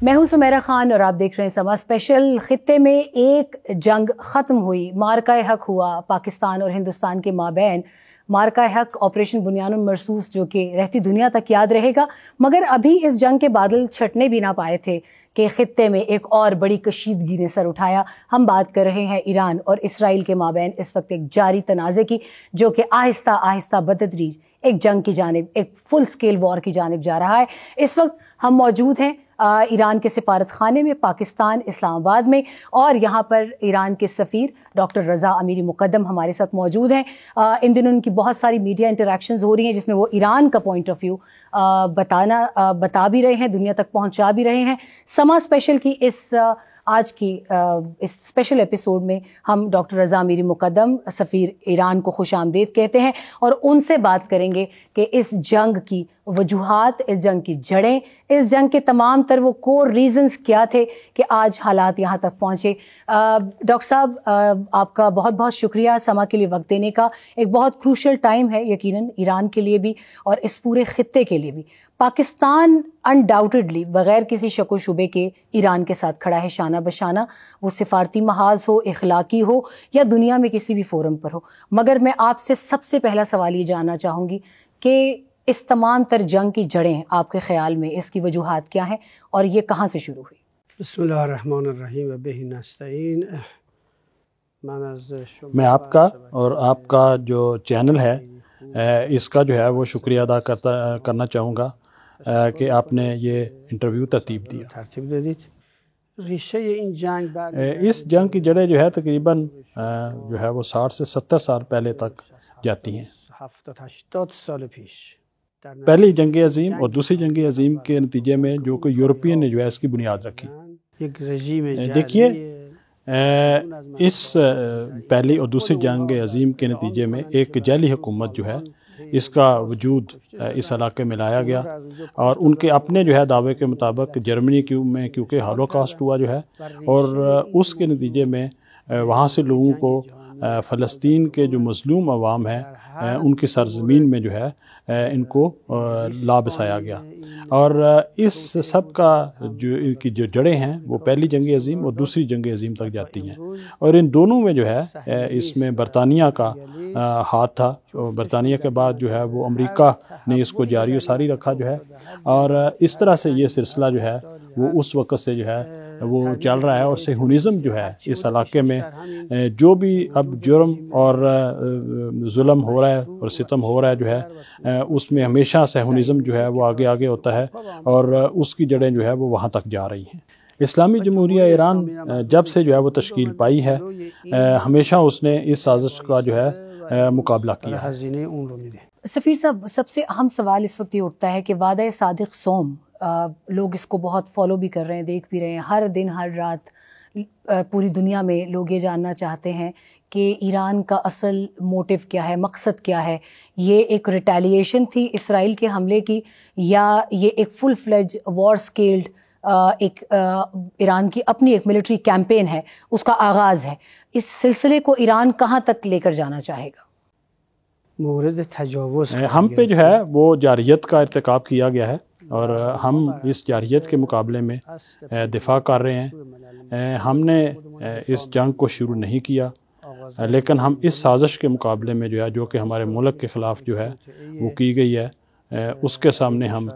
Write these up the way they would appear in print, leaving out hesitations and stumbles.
میں ہوں سمیرہ خان اور آپ دیکھ رہے ہیں سما اسپیشل۔ خطے میں ایک جنگ ختم ہوئی، معرکہ حق ہوا پاکستان اور ہندوستان کے مابین۔ معرکہ حق آپریشن بنیان المرصوص جو کہ رہتی دنیا تک یاد رہے گا، مگر ابھی اس جنگ کے بادل چھٹنے بھی نہ پائے تھے کہ خطے میں ایک اور بڑی کشیدگی نے سر اٹھایا۔ ہم بات کر رہے ہیں ایران اور اسرائیل کے مابین اس وقت ایک جاری تنازع کی، جو کہ آہستہ آہستہ بتدریج ایک جنگ کی جانب، ایک فل سکیل وار کی جانب جا رہا ہے۔ اس وقت ہم موجود ہیں ایران کے سفارت خانے میں پاکستان اسلام آباد میں، اور یہاں پر ایران کے سفیر ڈاکٹر رضا امیری مقدم ہمارے ساتھ موجود ہیں۔ ان دنوں ان کی بہت ساری میڈیا انٹریکشنز ہو رہی ہیں جس میں وہ ایران کا پوائنٹ آف ویو بتا بھی رہے ہیں، دنیا تک پہنچا بھی رہے ہیں۔ سما اسپیشل کی آج کی اس اسپیشل ایپیسوڈ میں ہم ڈاکٹر رضا امیری مقدم سفیر ایران کو خوش آمدید کہتے ہیں، اور ان سے بات کریں گے کہ اس جنگ کی وجوہات، اس جنگ کی جڑیں، اس جنگ کے تمام تر وہ کور ریزنز کیا تھے کہ آج حالات یہاں تک پہنچے۔ ڈاکٹر صاحب، آپ کا بہت بہت شکریہ سما کے لیے وقت دینے کا۔ ایک بہت کروشل ٹائم ہے یقیناً ایران کے لیے بھی اور اس پورے خطے کے لیے بھی۔ پاکستان انڈاؤٹڈلی بغیر کسی شک و شبے کے ایران کے ساتھ کھڑا ہے شانہ بشانہ، وہ سفارتی محاذ ہو، اخلاقی ہو، یا دنیا میں کسی بھی فورم پر ہو۔ مگر میں آپ سے سب سے پہلا سوال یہ جاننا چاہوں گی کہ اس تمام تر جنگ کی جڑیں آپ کے خیال میں اس کی وجوہات کیا ہیں اور یہ کہاں سے شروع ہوئی؟ بسم اللہ الرحمن الرحیم وبہ نستعین۔ میں آپ کا اور آپ کا جو چینل ہے اس کا جو ہے وہ شکریہ ادا کرنا چاہوں گا کہ آپ نے یہ انٹرویو ترتیب دیا۔ اس جنگ کی جڑیں جو ہے تقریباً جو ہے وہ 60 سے 70 سال پہلے تک جاتی ہیں۔ پہلی جنگ عظیم اور دوسری جنگ عظیم کے نتیجے میں جو کہ یورپین نے جو ہے اس کی بنیاد رکھی۔ دیکھیے، اس پہلی اور دوسری جنگ عظیم کے نتیجے میں ایک جعلی حکومت جو ہے اس کا وجود اس علاقے میں لایا گیا، اور ان کے اپنے جو ہے دعوے کے مطابق جرمنی میں کیونکہ ہولوکاسٹ ہوا جو ہے، اور اس کے نتیجے میں وہاں سے لوگوں کو فلسطین کے جو مظلوم عوام ہیں ان کی سرزمین میں جو ہے ان کو لا بسایا گیا، اور اس سب کا جو جڑیں ہیں وہ پہلی جنگ عظیم اور دوسری جنگ عظیم تک جاتی ہیں، اور ان دونوں میں جو ہے اس میں برطانیہ کا ہاتھ تھا۔ برطانیہ کے بعد جو ہے وہ امریکہ نے اس کو جاری و ساری رکھا جو ہے، اور اس طرح سے یہ سلسلہ جو ہے وہ اس وقت سے جو ہے وہ چل رہا ہے، اور صہیونزم جو ہے اس علاقے میں جو بھی اب جرم اور ظلم ہو رہا ہے اور ستم ہو رہا ہے جو ہے اس میں ہمیشہ صہیونزم جو ہے وہ آگے آگے ہوتا ہے، اور اس کی جڑیں جو ہے وہ وہاں تک جا رہی ہیں۔ اسلامی جمہوریہ ایران جب سے جو ہے وہ تشکیل پائی ہے ہمیشہ اس نے اس سازش کا جو ہے مقابلہ کیا ہے۔ سفیر صاحب، سب سے اہم سوال اس وقت یہ اٹھتا ہے کہ وعدہ صادق صوم، لوگ اس کو بہت فالو بھی کر رہے ہیں، دیکھ بھی رہے ہیں، ہر دن ہر رات پوری دنیا میں لوگ یہ جاننا چاہتے ہیں کہ ایران کا اصل موٹیو کیا ہے، مقصد کیا ہے۔ یہ ایک ریٹیلیشن تھی اسرائیل کے حملے کی، یا یہ ایک فل فلیج وار سکیلڈ ایک ایران کی اپنی ایک ملٹری کیمپین ہے، اس کا آغاز ہے؟ اس سلسلے کو ایران کہاں تک لے کر جانا چاہے گا؟ مورد تجاوز ہم پہ جو ہے وہ جارحیت کا ارتکاب کیا گیا ہے، اور ہم اس جارحیت کے مقابلے میں دفاع کر رہے ہیں۔ ہم نے اس جنگ کو شروع نہیں کیا، لیکن ہم اس سازش کے مقابلے میں جو ہے جو کہ ہمارے ملک کے خلاف جو ہے وہ کی گئی ہے اس کے سامنے ہم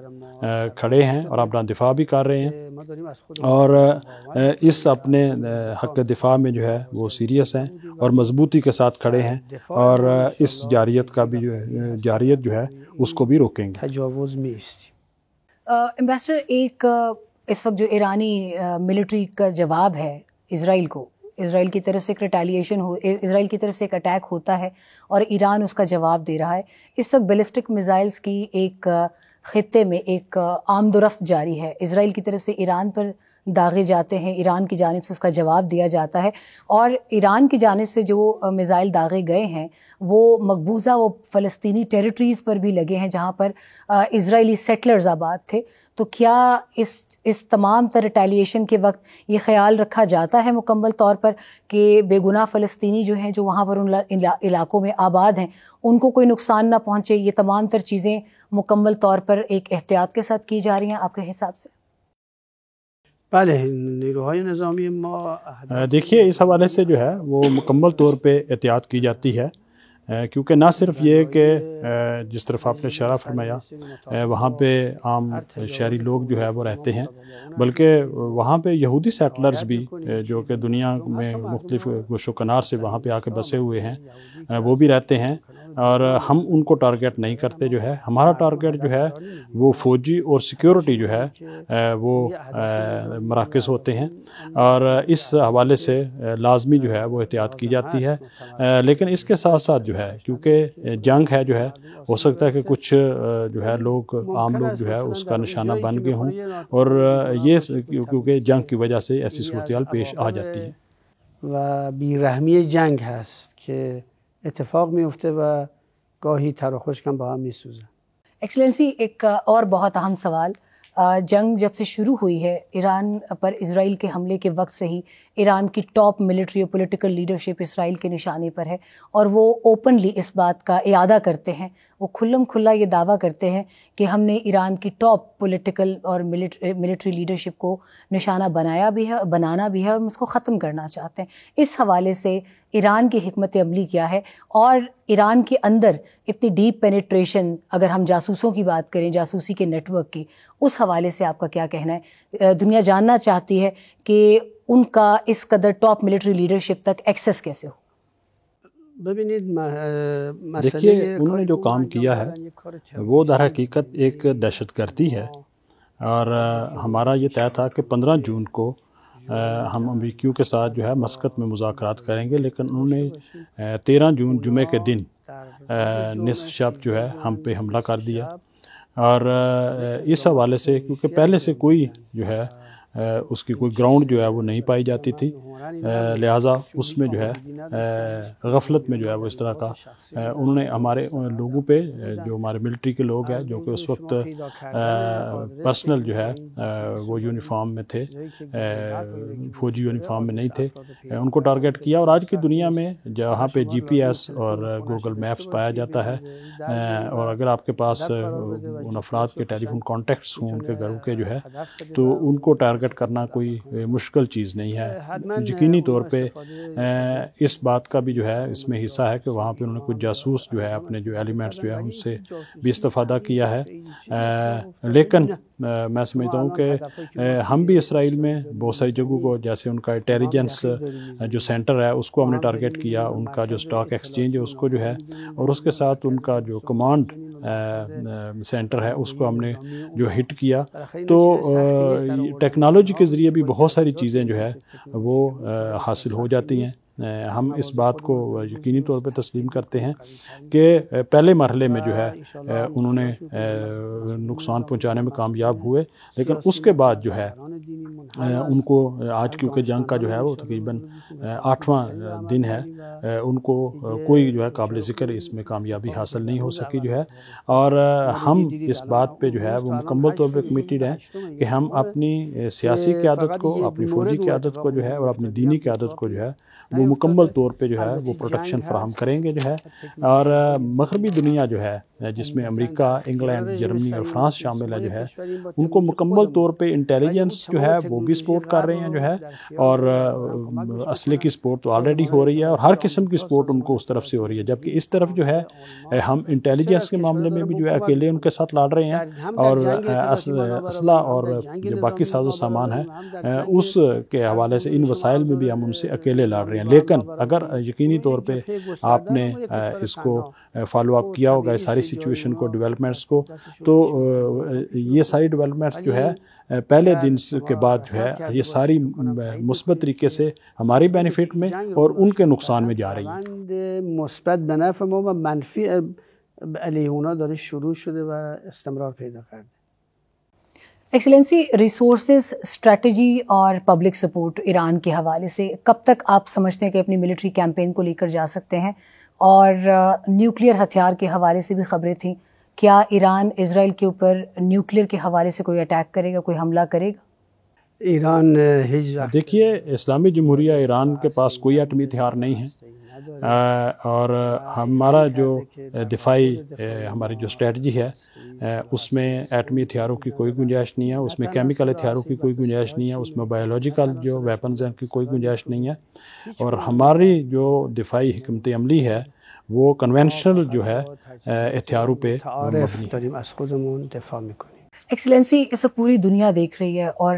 کھڑے ہیں اور اپنا دفاع بھی کر رہے ہیں، اور اس اپنے حق دفاع میں جو ہے وہ سیریس ہیں اور مضبوطی کے ساتھ کھڑے ہیں، اور اس جارحیت کا بھی جو ہے جارحیت جو ہے اس کو بھی روکیں گے۔ ایمبیسڈر، ایک اس وقت جو ایرانی ملٹری کا جواب ہے اسرائیل کو، اسرائیل کی طرف سے ایک ریٹیلیشن اسرائیل کی طرف سے ایک اٹیک ہوتا ہے اور ایران اس کا جواب دے رہا ہے۔ اس وقت بیلسٹک میزائلز کی ایک خطے میں ایک آمد و رفت جاری ہے، اسرائیل کی طرف سے ایران پر داغے جاتے ہیں، ایران کی جانب سے اس کا جواب دیا جاتا ہے، اور ایران کی جانب سے جو میزائل داغے گئے ہیں وہ مقبوضہ وہ فلسطینی ٹیریٹریز پر بھی لگے ہیں جہاں پر اسرائیلی سیٹلرز آباد تھے۔ تو کیا اس تمام تر ریٹیلیشن کے وقت یہ خیال رکھا جاتا ہے مکمل طور پر کہ بے گناہ فلسطینی جو ہیں جو وہاں پر ان علاقوں میں آباد ہیں ان کو کوئی نقصان نہ پہنچے؟ یہ تمام تر چیزیں مکمل طور پر ایک احتیاط کے ساتھ کی جا رہی ہیں آپ کے حساب سے؟ بله نیروهای نظامی ما دیکھیے اس حوالے سے جو ہے وہ مکمل طور پہ احتیاط کی جاتی ہے، کیونکہ نہ صرف یہ کہ جس طرف آپ نے اشارہ فرمایا وہاں پہ عام شہری لوگ جو ہے وہ رہتے ہیں، بلکہ وہاں پہ یہودی سیٹلرز بھی جو کہ دنیا میں مختلف گوش و کنار سے وہاں پہ آ کے بسے ہوئے ہیں وہ بھی رہتے ہیں، اور ہم ان کو ٹارگیٹ نہیں کرتے. جو ہے ہمارا ٹارگیٹ جو ہے وہ فوجی اور سیکیورٹی جو ہے وہ مراکز ہوتے ہیں، اور اس حوالے سے لازمی جو ہے وہ احتیاط کی جاتی ہے. لیکن اس کے ساتھ ساتھ جو ہے کیونکہ جنگ ہے جو ہے ہو سکتا ہے کہ کچھ جو ہے لوگ عام لوگ جو ہے اس کا نشانہ بن گئے ہوں، اور یہ کیونکہ جنگ کی وجہ سے ایسی صورتحال پیش آ جاتی ہے. و بیرحمی جنگ هست که اتفاق میفته و گاهی تر و خشک هم با هم میسوزن. ایکسلنسی، ایک اور بہت اہم سوال، جنگ جب سے شروع ہوئی ہے ایران پر اسرائیل کے حملے کے وقت سے ہی ایران کی ٹاپ ملٹری اور پولیٹیکل لیڈرشپ اسرائیل کے نشانے پر ہے، اور وہ اوپنلی اس بات کا اعادہ کرتے ہیں، وہ کھلم کھلا یہ دعویٰ کرتے ہیں کہ ہم نے ایران کی ٹاپ پولیٹیکل اور ملٹری لیڈرشپ کو نشانہ بنانا بھی ہے اور ہم اس کو ختم کرنا چاہتے ہیں. اس حوالے سے ایران کی حکمت عملی کیا ہے، اور ایران کے اندر اتنی ڈیپ پینیٹریشن، اگر ہم جاسوسوں کی بات کریں، جاسوسی کے نیٹ ورک کی، اس حوالے سے آپ کا کیا کہنا ہے؟ دنیا جاننا چاہتی ہے کہ ان کا اس قدر ٹاپ ملٹری لیڈرشپ تک ایکسیس کیسے ہو. دیکھیے انہوں نے جو کام کیا ہے وہ در حقیقت ایک دہشت گردی ہے، اور ہمارا یہ طے تھا کہ 15 جون کو ہم امریکیوں کے ساتھ جو ہے مسقط میں مذاکرات کریں گے، لیکن انہوں نے 13 جون جمعے کے دن نصف شب جو ہے ہم پہ حملہ کر دیا. اور اس حوالے سے کیونکہ پہلے سے کوئی جو ہے اس کی کوئی گراؤنڈ جو ہے وہ نہیں پائی جاتی تھی، لہٰذا اس میں جو ہے غفلت میں جو ہے وہ اس طرح کا انہوں نے ہمارے لوگوں پہ، جو ہمارے ملٹری کے لوگ ہیں جو کہ اس وقت پرسنل جو ہے وہ یونیفارم میں تھے، فوجی یونیفارم میں نہیں تھے، ان کو ٹارگیٹ کیا. اور آج کی دنیا میں جہاں پہ جی پی ایس اور گوگل میپس پایا جاتا ہے، اور اگر آپ کے پاس ان افراد کے ٹیلی فون کانٹیکٹس ہوں ان کے گھروں کے جو ہے، تو ان کو ٹارگیٹ کرنا کوئی مشکل چیز نہیں ہے. یقینی طور پہ اس بات کا بھی جو ہے اس میں حصہ ہے کہ وہاں پہ انہوں نے کچھ جاسوس جو ہے اپنے جو ایلیمنٹس جو ہے ان سے بھی استفادہ کیا ہے. لیکن میں سمجھتا ہوں کہ ہم بھی اسرائیل میں بہت ساری جگہوں کو، جیسے ان کا انٹیلیجنس جو سینٹر ہے اس کو ہم نے ٹارگیٹ کیا، ان کا جو اسٹاک ایکسچینج ہے اس کو جو ہے، اور اس کے ساتھ ان کا جو کمانڈ سینٹر ہے اس کو ہم نے جو ہٹ کیا. تو ٹیکنالوجی کے ذریعے بھی بہت ساری چیزیں جو ہے وہ حاصل ہو جاتی ہیں. ہم اس بات کو یقینی طور پہ تسلیم کرتے ہیں کہ پہلے مرحلے میں جو ہے انہوں نے نقصان پہنچانے میں کامیاب ہوئے، لیکن اس کے بعد جو ہے ان کو آج کیونکہ جنگ کا جو ہے وہ تقریباً 8واں دن ہے، ان کو کوئی جو ہے قابل ذکر اس میں کامیابی حاصل نہیں ہو سکی جو ہے. اور ہم اس بات پہ جو ہے وہ مکمل طور پہ کمیٹیڈ ہیں کہ ہم اپنی سیاسی قیادت کو، اپنی فوجی قیادت کو جو ہے اور اپنی دینی قیادت کو جو ہے وہ مکمل طور پہ جو ہے وہ پروٹیکشن فراہم کریں گے جو ہے. اور مغربی دنیا جو ہے جس میں امریکہ، انگلینڈ، جرمنی اور فرانس شامل ہے جو ہے، ان کو مکمل طور پہ انٹیلیجنس جو ہے وہ بھی سپورٹ کر رہے ہیں جو ہے، اور اسلحے کی سپورٹ تو آلریڈی ہو رہی ہے اور ہر قسم کی سپورٹ ان کو اس طرف سے ہو رہی ہے. جبکہ اس طرف جو ہے ہم انٹیلیجنس کے معاملے میں بھی جو ہے اکیلے ان کے ساتھ لڑ رہے ہیں، اور اسلحہ اور جو باقی ساز و سامان ہے اس کے حوالے سے ان وسائل میں بھی ہم ان سے اکیلے لڑ رہے ہیں. لیکن اگر یقینی طور پہ آپ نے اس کو فالو اپ کیا ہوگا اس ساری سچویشن کو، ڈیولپمنٹس کو، تو یہ ساری ڈیولپمنٹس جو ہے پہلے دن کے بعد جو ہے یہ ساری مثبت طریقے سے ہماری بینیفٹ میں اور ان کے نقصان میں جا رہی ہیں. مثبت به نفع ما و منفی علیه اونا داره شروع شده و استمرار پیدا کرده. ایکسلنسی، ریسورسز، اسٹریٹجی اور پبلک سپورٹ ایران کے حوالے سے کب تک آپ سمجھتے ہیں کہ اپنی ملٹری کیمپین کو لے کر جا سکتے ہیں؟ اور نیوکلیئر ہتھیار کے حوالے سے بھی خبریں تھیں، کیا ایران اسرائیل کے اوپر نیوکلیئر کے حوالے سے کوئی اٹیک کرے گا، کوئی حملہ کرے گا؟ ایران دیکھیے اسلامی جمہوریہ ایران کے پاس کوئی ایٹمی ہتھیار نہیں ہے، اور ہمارا جو دفاعی ہماری جو اسٹریٹجی ہے اس میں ایٹمی ہتھیاروں کی کوئی گنجائش نہیں ہے، اس میں کیمیکل ہتھیاروں کی کوئی گنجائش نہیں ہے، اس میں بایولوجیکل جو ویپنز ہیں کی کوئی گنجائش نہیں ہے، اور ہماری جو دفاعی حکمت عملی ہے وہ کنونشنل جو ہے ہتھیاروں پہ مبنی ہے۔ ایکسلنسی، اس وقت پوری دنیا دیکھ رہی ہے اور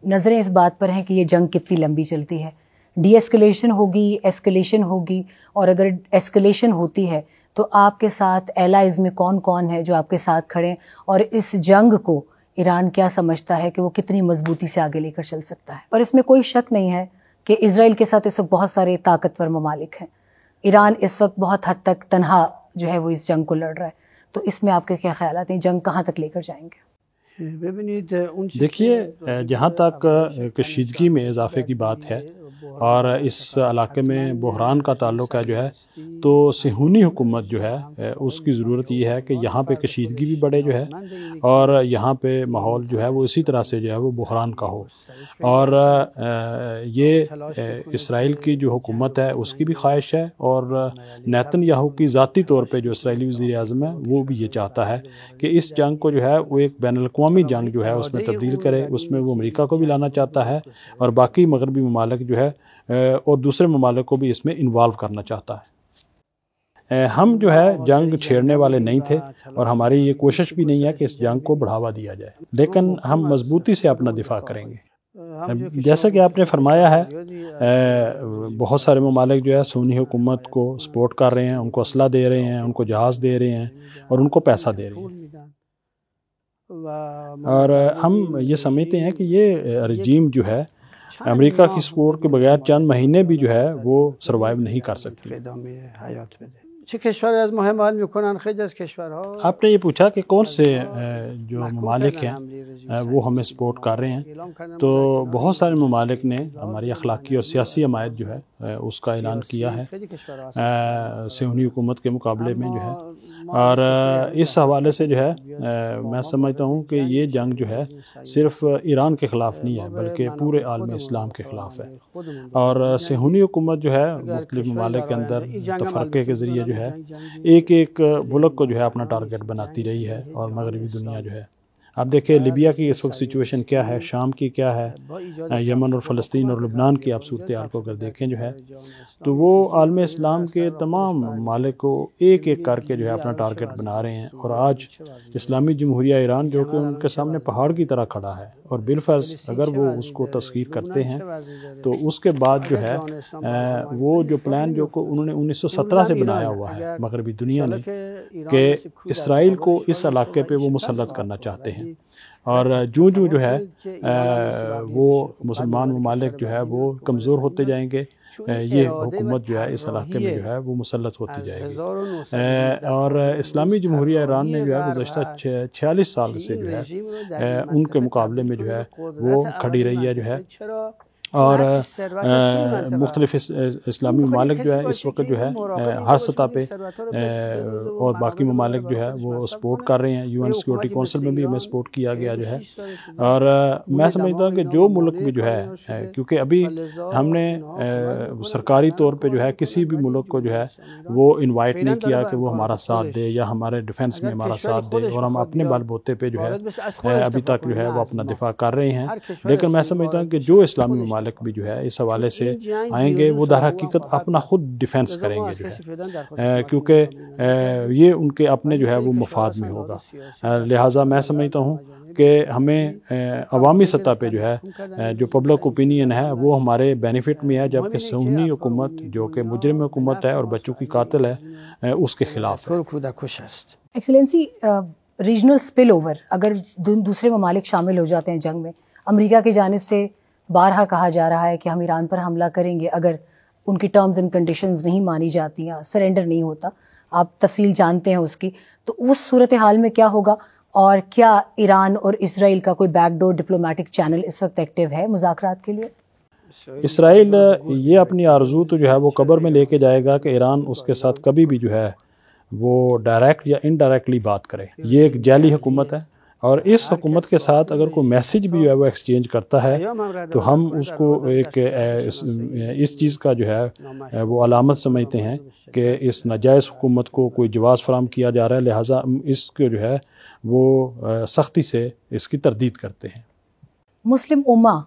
نظریں اس بات پر ہیں کہ یہ جنگ کتنی لمبی چلتی ہے، ڈی ایسکلیشن ہوگی، ایسکلیشن ہوگی، اور اگر ایسکلیشن ہوتی ہے تو آپ کے ساتھ ایلائز میں کون کون ہے جو آپ کے ساتھ کھڑے ہیں، اور اس جنگ کو ایران کیا سمجھتا ہے کہ وہ کتنی مضبوطی سے آگے لے کر چل سکتا ہے؟ اور اس میں کوئی شک نہیں ہے کہ اسرائیل کے ساتھ اس وقت بہت سارے طاقتور ممالک ہیں، ایران اس وقت بہت حد تک تنہا جو ہے وہ اس جنگ کو لڑ رہا ہے، تو اس میں آپ کے کیا خیالات ہیں؟ جنگ کہاں تک لے کر جائیں گے؟ دیکھیے، جہاں تک کشیدگی میں اضافے کی بات ہے اور اس علاقے میں بحران کا تعلق ہے جو ہے، تو صہیونی حکومت جو ہے اس کی ضرورت یہ ہے کہ یہاں پہ کشیدگی بھی بڑھے جو ہے، اور یہاں پہ ماحول جو ہے وہ اسی طرح سے جو ہے وہ بحران کا ہو، اور یہ اسرائیل کی جو حکومت ہے اس کی بھی خواہش ہے، اور نیتن یاہو کی ذاتی طور پہ جو اسرائیلی وزیر اعظم ہے وہ بھی یہ چاہتا ہے کہ اس جنگ کو جو ہے وہ ایک بین الاقوامی جنگ جو ہے اس میں تبدیل کرے، اس میں وہ امریکہ کو بھی لانا چاہتا ہے اور باقی مغربی ممالک جو ہے اور دوسرے ممالک کو بھی اس میں انوالو کرنا چاہتا ہے۔ ہم جو ہے جنگ چھیڑنے والے نہیں تھے، اور ہماری یہ کوشش بھی نہیں ہے کہ اس جنگ کو بڑھاوا دیا جائے، لیکن ہم مضبوطی سے اپنا دفاع کریں گے۔ جیسا کہ آپ نے فرمایا ہے، بہت سارے ممالک جو ہے سونی حکومت کو سپورٹ کر رہے ہیں، ان کو اسلحہ دے رہے ہیں، ان کو جہاز دے رہے ہیں اور ان کو پیسہ دے رہے ہیں، اور ہم یہ سمجھتے ہیں کہ یہ رجیم جو ہے امریکہ کی سپورٹ کے بغیر چند مہینے بھی جو ہے وہ سروائیو نہیں کر سکتی۔ آپ نے یہ پوچھا کہ کون سے جو ممالک ہیں وہ ہمیں سپورٹ کر رہے ہیں، تو بہت سارے ممالک نے ہماری اخلاقی اور سیاسی حمایت جو ہے اس کا اعلان کیا ہے صہیونی حکومت کے مقابلے میں جو ہے، اور اس حوالے سے جو ہے میں سمجھتا ہوں کہ یہ جنگ جو ہے صرف ایران کے خلاف نہیں ہے بلکہ پورے عالم اسلام کے خلاف ہے، اور صہیونی حکومت جو ہے مختلف ممالک کے اندر تفرقے کے ذریعے جو ہے ایک ایک ملک کو جو ہے اپنا ٹارگٹ بناتی رہی ہے، اور مغربی دنیا جو ہے، آپ دیکھیں لیبیا کی اس وقت سچویشن کیا ہے، شام کی کیا ہے، یمن اور فلسطین اور لبنان کی آپ صورتحال کو اگر دیکھیں جو ہے، تو وہ عالم اسلام کے تمام ممالک کو ایک ایک کر کے جو ہے اپنا ٹارگٹ بنا رہے ہیں، اور آج اسلامی جمہوریہ ایران جو کہ ان کے سامنے پہاڑ کی طرح کھڑا ہے، اور بالفرض اگر وہ اس کو تسخیر کرتے ہیں تو اس کے بعد جو ہے وہ جو پلان جو کو انہوں نے 1917 سے بنایا ہوا ہے مغربی دنیا نے کہ اسرائیل کو اس علاقے پہ وہ مسلط کرنا چاہتے ہیں، اور جو جو ہے وہ مسلمان ممالک جو ہے وہ کمزور ہوتے جائیں گے، یہ حکومت جو ہے اس علاقے میں جو ہے وہ مسلط ہوتی جائے گی، اور اسلامی جمہوریہ ایران نے جو ہے گزشتہ 46 سال سے جو ہے ان کے مقابلے میں جو ہے وہ کھڑی رہی ہے جو ہے، اور مختلف اسلامی ممالک جو ہے اس وقت جو ہے ہر سطح پہ اور باقی ممالک جو ہے وہ سپورٹ کر رہے ہیں، یو این سیکورٹی کونسل میں بھی ہمیں سپورٹ کیا گیا جو ہے، اور میں سمجھتا ہوں کہ جو ملک بھی جو ہے کیونکہ ابھی ہم نے سرکاری طور پہ جو ہے کسی بھی ملک کو جو ہے وہ انوائٹ نہیں کیا کہ وہ ہمارا ساتھ دے یا ہمارے ڈیفنس میں ہمارا ساتھ دے، اور ہم اپنے بال بوتے پہ جو ہے ابھی تک جو ہے وہ اپنا دفاع کر رہے ہیں، لیکن میں سمجھتا ہوں کہ جو اسلامی ممالک بھی جو ہے اس حوالے سے آئیں گے وہ در حقیقت اپنا خود ڈیفنس کریں گے جو ہے، کیونکہ یہ ان کے اپنے جو ہے وہ مفاد میں ہوگا، لہٰذا میں سمجھتا ہوں کہ ہمیں عوامی سطح پہ جو ہے جو پبلک اوپینین ہے وہ ہمارے بینیفٹ میں ہے، جبکہ صہیونی حکومت جو کہ مجرم حکومت ہے اور بچوں کی قاتل ہے اس کے خلاف ہے۔ ایکسلنسی، ریجنل سپل اوور، اگر دوسرے ممالک شامل ہو جاتے ہیں جنگ میں، امریکہ کی جانب سے بارہا کہا جا رہا ہے کہ ہم ایران پر حملہ کریں گے اگر ان کی ٹرمز اینڈ کنڈیشنز نہیں مانی جاتی ہیں، سرنڈر نہیں ہوتا، آپ تفصیل جانتے ہیں اس کی، تو اس صورتحال میں کیا ہوگا، اور کیا ایران اور اسرائیل کا کوئی بیک ڈور ڈپلومیٹک چینل اس وقت ایکٹیو ہے مذاکرات کے لیے؟ اسرائیل یہ اپنی آرزو تو جو ہے وہ قبر میں لے کے جائے گا کہ ایران اس کے ساتھ کبھی بھی جو ہے وہ ڈائریکٹ یا انڈائریکٹلی بات کرے، یہ ایک جعلی حکومت ہے، اور اس حکومت کے ساتھ اگر کوئی میسیج بھی جو ہے وہ ایکسچینج کرتا ہے تو ہم اس کو ایک اس چیز کا جو ہے وہ علامت سمجھتے ہیں کہ اس ناجائز حکومت کو کوئی جواز فراہم کیا جا رہا ہے، لہٰذا اس کو جو ہے وہ سختی سے اس کی تردید کرتے ہیں۔ مسلم امہ،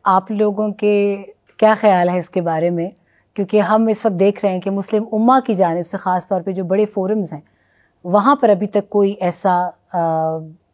آپ لوگوں کے کیا خیال ہے اس کے بارے میں؟ کیونکہ ہم اس وقت دیکھ رہے ہیں کہ مسلم امہ کی جانب سے خاص طور پہ جو بڑے فورمز ہیں وہاں پر ابھی تک کوئی ایسا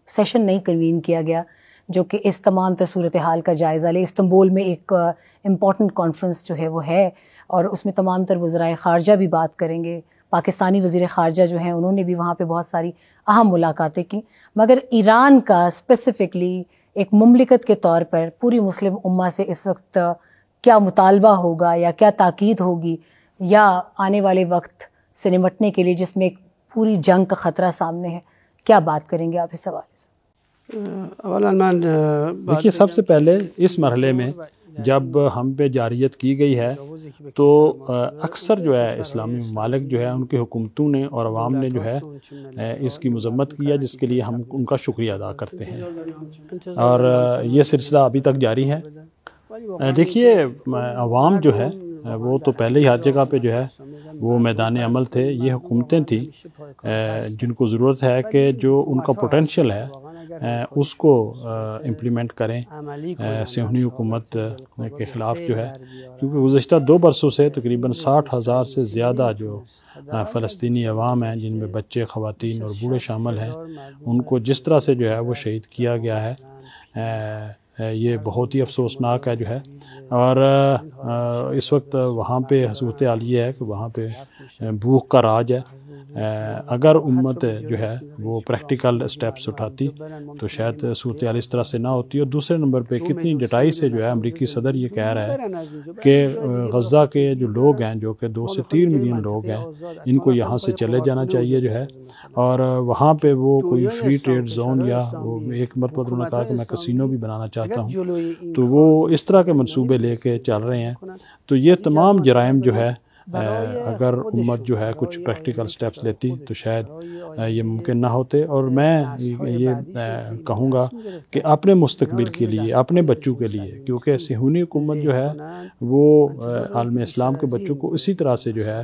سیشن نہیں کنوین کیا گیا جو کہ اس تمام صورتحال کا جائزہ لے۔ استنبول میں ایک امپورٹنٹ کانفرنس جو ہے وہ ہے اور اس میں تمام تر وزرائے خارجہ بھی بات کریں گے، پاکستانی وزیر خارجہ جو ہیں انہوں نے بھی وہاں پہ بہت ساری اہم ملاقاتیں کی، مگر ایران کا اسپیسیفکلی ایک مملکت کے طور پر پوری مسلم امہ سے اس وقت کیا مطالبہ ہوگا یا کیا تاکید ہوگی یا آنے والے وقت سے نمٹنے کے لیے جس میں ایک پوری جنگ کا خطرہ سامنے ہے، کیا بات کریں گے آپ اس حوالے سے؟ دیکھیے، سب سے پہلے اس مرحلے میں جب ہم پہ جارحیت کی گئی ہے تو اکثر جو ہے اسلامی ممالک جو ہے ان کی حکومتوں نے اور عوام نے جو ہے اس کی مذمت کی ہے، جس کے لیے ہم ان کا شکریہ ادا کرتے ہیں اور یہ سلسلہ ابھی تک جاری ہے۔ دیکھیے، عوام جو ہے وہ تو پہلے ہی ہر جگہ پہ جو ہے وہ میدان عمل تھے، یہ حکومتیں تھیں جن کو ضرورت ہے کہ جو ان کا پوٹینشیل ہے اس کو امپلیمنٹ کریں صہیونی حکومت کے خلاف جو ہے، کیونکہ گزشتہ 2 برسوں سے تقریباً 60,000 سے زیادہ جو فلسطینی عوام ہیں جن میں بچے، خواتین اور بوڑھے شامل ہیں، ان کو جس طرح سے جو ہے وہ شہید کیا گیا ہے یہ بہت ہی افسوسناک ہے جو ہے۔ اور اس وقت وہاں پہ صورتحال یہ ہے کہ وہاں پہ بھوک کا راج ہے۔ اگر امت جو ہے وہ پریکٹیکل اسٹیپس اٹھاتی تو شاید صورتحال اس طرح سے نہ ہوتی۔ اور دوسرے نمبر پہ کتنی ڈٹائی سے جو ہے امریکی صدر یہ کہہ رہا ہے کہ غزہ کے جو لوگ ہیں، جو کہ 2 سے 3 ملین لوگ ہیں، ان کو یہاں سے چلے جانا چاہیے جو ہے، اور وہاں پہ وہ کوئی فری ٹریڈ زون یا وہ ایک مرتبہ انہوں نے کہا کہ میں کسینو بھی بنانا چاہتا ہوں، تو وہ اس طرح کے منصوبے لے کے چل رہے ہیں۔ تو یہ تمام جرائم جو ہے اگر امت جو ہے کچھ پریکٹیکل سٹیپس لیتی تو شاید یہ ممکن نہ ہوتے۔ اور میں یہ کہوں گا کہ اپنے مستقبل کے لیے، اپنے بچوں کے لیے، کیونکہ صہیونی حکومت جو ہے وہ عالم اسلام کے بچوں کو اسی طرح سے جو ہے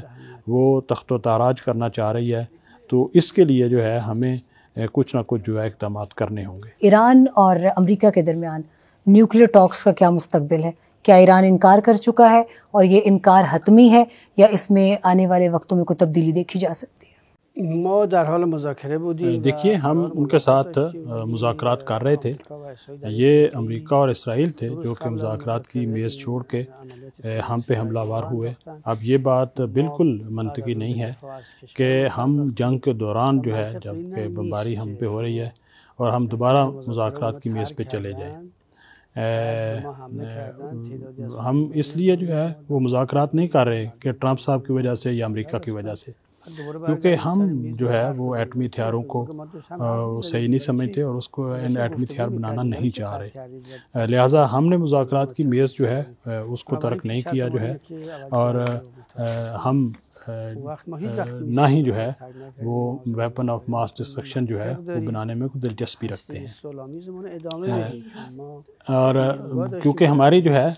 وہ تخت و تاراج کرنا چاہ رہی ہے، تو اس کے لیے جو ہے ہمیں کچھ نہ کچھ جو ہے اقدامات کرنے ہوں گے۔ ایران اور امریکہ کے درمیان نیوکلیئر ٹاکس کا کیا مستقبل ہے؟ کیا ایران انکار کر چکا ہے اور یہ انکار حتمی ہے یا اس میں آنے والے وقتوں میں کوئی تبدیلی دیکھی جا سکتی ہے؟ دیکھیے، ہم ان کے ساتھ مذاکرات کر رہے تھے، یہ امریکہ اور اسرائیل تھے جو کہ مذاکرات کی میز چھوڑ کے ہم پہ حملہ آور ہوئے۔ اب یہ بات بالکل منطقی نہیں ہے کہ ہم جنگ کے دوران جو ہے جب کہ بمباری ہم پہ ہو رہی ہے اور ہم دوبارہ مذاکرات کی میز پہ چلے جائیں۔ ہم اس لیے جو ہے وہ مذاکرات نہیں کر رہے کہ ٹرمپ صاحب کی وجہ سے یا امریکہ کی وجہ سے، کیونکہ ہم جو ہے وہ ایٹمی ہتھیاروں کو صحیح نہیں سمجھتے اور اس کو ایٹمی ہتھیار بنانا نہیں چاہ رہے، لہٰذا ہم نے مذاکرات کی میز جو ہے اس کو ترک نہیں کیا جو ہے، اور ہم نہ ہی جو ہے وہ ویپن آف ماس ڈسٹرکشن جو ہے وہ بنانے میں کوئی دلچسپی رکھتے ہیں، اور کیونکہ ہماری جو ہے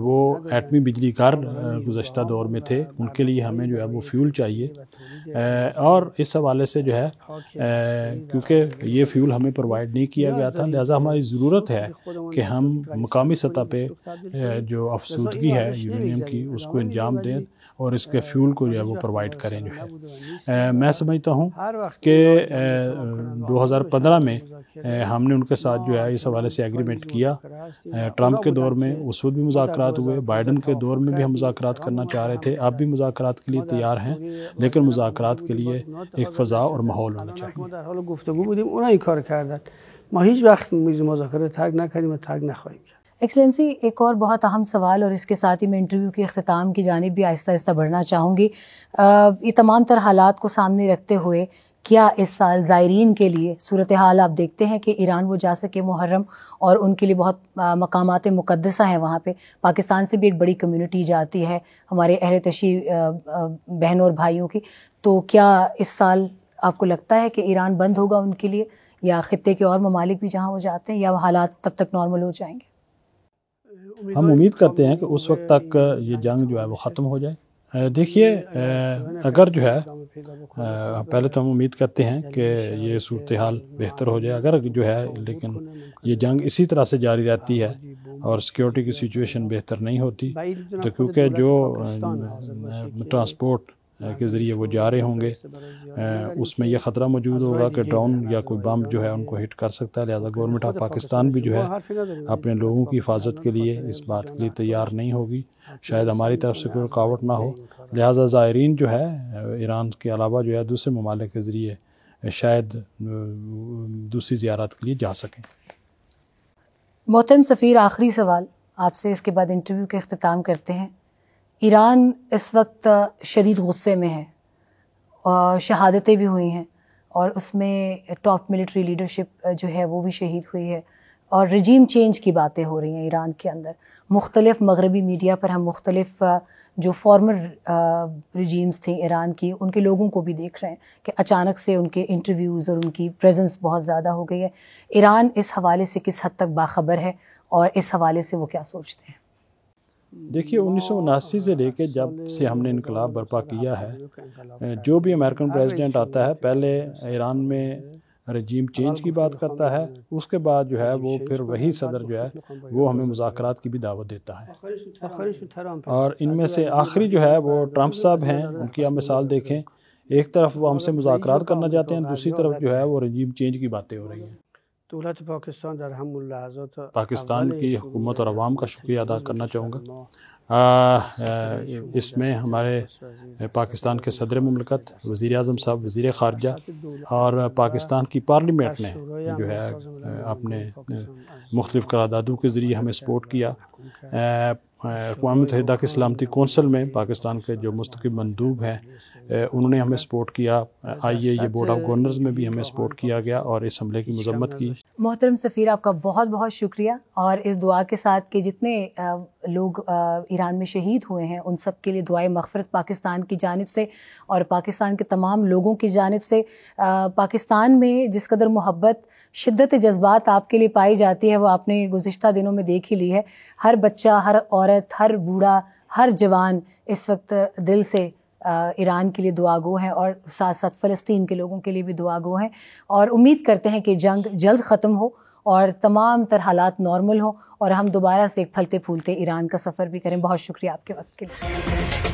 وہ ایٹمی بجلی گھر گزشتہ دور میں تھے، ان کے لیے ہمیں جو ہے وہ فیول چاہیے، اور اس حوالے سے جو ہے کیونکہ یہ فیول ہمیں پرووائڈ نہیں کیا گیا تھا، لہٰذا ہماری ضرورت ہے کہ ہم مقامی سطح پہ جو افزودگی ہے یورینیم کی اس کو انجام دیں اور اس کے فیول کو جو ہے وہ پرووائڈ کریں جو ہے۔ میں سمجھتا ہوں کہ 2015 میں ہم نے ان کے ساتھ جو ہے اس حوالے سے ایگریمنٹ کیا، ٹرمپ کے دور میں اس وقت بھی مذاکرات ہوئے، بائیڈن کے دور میں بھی ہم مذاکرات کرنا چاہ رہے تھے، اب بھی مذاکرات کے لیے تیار ہیں، لیکن مذاکرات کے لیے ایک فضا اور ماحول ہونا چاہیے۔ گفتگو بودیم، اونا این کار کردن، ما هیچ وقت میز مذاکره ترک نکردیم و ترک نخواهیم کرد۔ ایکسلنسی، ایک اور بہت اہم سوال اور اس کے ساتھ ہی میں انٹرویو کے اختتام کی جانب بھی آہستہ آہستہ بڑھنا چاہوں گی۔ یہ تمام تر حالات کو سامنے رکھتے ہوئے کیا اس سال زائرین کے لیے صورتحال آپ دیکھتے ہیں کہ ایران وہ جا سکے محرم، اور ان کے لیے بہت مقامات مقدسہ ہیں وہاں پہ، پاکستان سے بھی ایک بڑی کمیونٹی جاتی ہے ہمارے اہل تشیع بہنوں اور بھائیوں کی، تو کیا اس سال آپ کو لگتا ہے کہ ایران بند ہوگا ان کے لیے یا خطے کے اور ممالک بھی جہاں وہ جاتے ہیں، یا وہ حالات تب تک نارمل ہو جائیں گے؟ ہم امید کرتے ہیں کہ اس وقت تک یہ جنگ جو ہے وہ ختم ہو جائے۔ دیکھیے اگر جو ہے پہلے تو ہم امید کرتے ہیں کہ یہ صورتحال بہتر ہو جائے، اگر جو ہے لیکن یہ جنگ اسی طرح سے جاری رہتی ہے اور سیکیورٹی کی سچویشن بہتر نہیں ہوتی، تو کیونکہ جو ٹرانسپورٹ کے ذریعے وہ جا رہے ہوں گے اس میں یہ خطرہ موجود ہوگا کہ ڈرون یا کوئی بم جو ہے ان کو ہٹ کر سکتا ہے، لہذا گورنمنٹ آف پاکستان بھی جو ہے اپنے لوگوں کی حفاظت کے لیے اس بات کے لیے تیار نہیں ہوگی، شاید ہماری طرف سے کوئی رکاوٹ نہ ہو، لہذا زائرین جو ہے ایران کے علاوہ جو ہے دوسرے ممالک کے ذریعے شاید دوسری زیارات کے لیے جا سکیں۔ محترم سفیر، آخری سوال آپ سے، اس کے بعد انٹرویو کا اختتام کرتے ہیں۔ ایران اس وقت شدید غصے میں ہے اور شہادتیں بھی ہوئی ہیں، اور اس میں ٹاپ ملٹری لیڈرشپ جو ہے وہ بھی شہید ہوئی ہے، اور رجیم چینج کی باتیں ہو رہی ہیں ایران کے اندر۔ مختلف مغربی میڈیا پر ہم مختلف جو فارمر رجیمز تھیں ایران کی، ان کے لوگوں کو بھی دیکھ رہے ہیں کہ اچانک سے ان کے انٹرویوز اور ان کی پریزنس بہت زیادہ ہو گئی ہے۔ ایران اس حوالے سے کس حد تک باخبر ہے اور اس حوالے سے وہ کیا سوچتے ہیں؟ دیکھیے 1979 سے لے کے جب سے ہم نے انقلاب برپا کیا ہے، جو بھی امریکن پریزیڈنٹ آتا ہے پہلے ایران میں رجیم چینج کی بات کرتا ہے، اس کے بعد جو ہے وہ پھر وہی صدر جو ہے وہ ہمیں مذاکرات کی بھی دعوت دیتا ہے، اور ان میں سے آخری جو ہے وہ ٹرمپ صاحب ہیں۔ ان کی آپ مثال دیکھیں، ایک طرف وہ ہم سے مذاکرات کرنا چاہتے ہیں، دوسری طرف جو ہے وہ رجیم چینج کی باتیں ہو رہی ہیں۔ دولت پاکستان در ہم اللحظات پاکستان کی حکومت اور عوام کا شکریہ ادا کرنا چاہوں گا۔ اس میں ہمارے پاکستان کے صدر مملکت، وزیر اعظم صاحب، وزیر خارجہ اور پاکستان کی پارلیمنٹ نے جو ہے اپنے مختلف قراردادوں کے ذریعے ہمیں سپورٹ کیا۔ اقوام متحدہ کی سلامتی کونسل میں پاکستان کے جو مستقل مندوب ہیں انہوں نے ہمیں سپورٹ کیا، یہ بورڈ آف گورنرز میں بھی ہمیں سپورٹ کیا گیا اور اس حملے کی مذمت کی۔ محترم سفیر، آپ کا بہت بہت شکریہ، اور اس دعا کے ساتھ کہ جتنے لوگ ایران میں شہید ہوئے ہیں ان سب کے لیے دعائے مغفرت پاکستان کی جانب سے اور پاکستان کے تمام لوگوں کی جانب سے۔ پاکستان میں جس قدر محبت، شدت جذبات آپ کے لیے پائی جاتی ہے وہ آپ نے گزشتہ دنوں میں دیکھ ہی لی ہے۔ ہر بچہ، ہر عورت، ہر بوڑھا، ہر جوان اس وقت دل سے ایران کے لیے دعا گو ہیں، اور ساتھ ساتھ فلسطین کے لوگوں کے لیے بھی دعا گو ہیں، اور امید کرتے ہیں کہ جنگ جلد ختم ہو اور تمام تر حالات نارمل ہوں اور ہم دوبارہ سے ایک پھلتے پھولتے ایران کا سفر بھی کریں۔ بہت شکریہ آپ کے وقت کے لیے۔